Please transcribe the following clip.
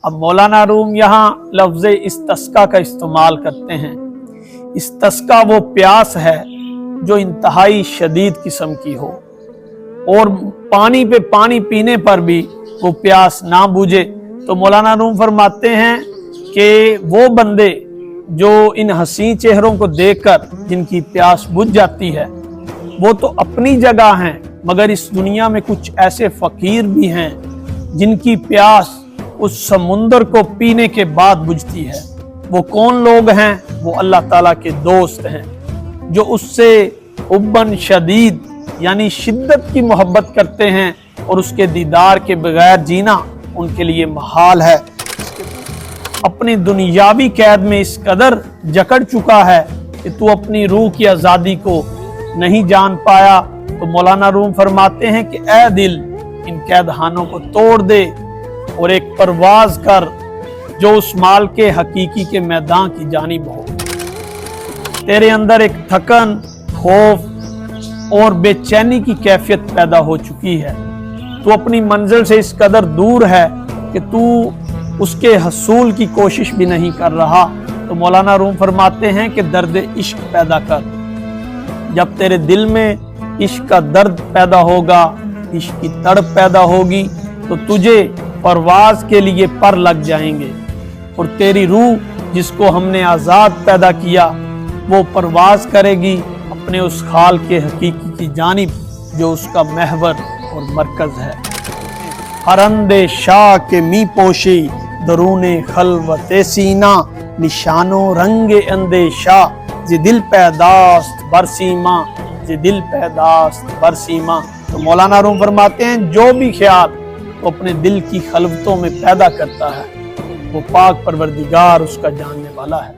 اب مولانا روم یہاں لفظ استسقا کا استعمال کرتے ہیں۔ استسقا وہ پیاس ہے جو انتہائی شدید قسم کی ہو اور پانی پہ پانی پینے پر بھی وہ پیاس نہ بجھے، تو مولانا روم فرماتے ہیں کہ وہ بندے جو ان حسین چہروں کو دیکھ کر جن کی پیاس بجھ جاتی ہے وہ تو اپنی جگہ ہیں، مگر اس دنیا میں کچھ ایسے فقیر بھی ہیں جن کی پیاس اس سمندر کو پینے کے بعد بجھتی ہے۔ وہ کون لوگ ہیں؟ وہ اللہ تعالیٰ کے دوست ہیں جو اس سے حباً شدید یعنی شدت کی محبت کرتے ہیں، اور اس کے دیدار کے بغیر جینا ان کے لیے محال ہے۔ اپنی دنیاوی قید میں اس قدر جکڑ چکا ہے کہ تو اپنی روح کی آزادی کو نہیں جان پایا، تو مولانا روم فرماتے ہیں کہ اے دل، ان قید خانوں کو توڑ دے اور ایک پرواز کر جو اس مال کے حقیقی کے میدان کی جانب ہو۔ تیرے اندر ایک تھکن، خوف اور بے چینی کی کیفیت پیدا ہو چکی ہے، تو اپنی منزل سے اس قدر دور ہے کہ تو اس کے حصول کی کوشش بھی نہیں کر رہا، تو مولانا روم فرماتے ہیں کہ درد عشق پیدا کر۔ جب تیرے دل میں عشق کا درد پیدا ہوگا، عشق کی تڑپ پیدا ہوگی، تو تجھے پرواز کے لیے پر لگ جائیں گے، اور تیری روح جس کو ہم نے آزاد پیدا کیا وہ پرواز کرے گی اپنے اس خال کے حقیقی کی جانب جو اس کا محور اور مرکز ہے۔ ہرند شاہ کے می پوشی درون خلوت سینہ، نشانو رنگ اندیشہ زی دل پیداست برسیما، زی دل پیداست برسیما۔ تو مولانا روم فرماتے ہیں جو بھی خیال وہ اپنے دل کی خلوتوں میں پیدا کرتا ہے وہ پاک پروردگار اس کا جاننے والا ہے۔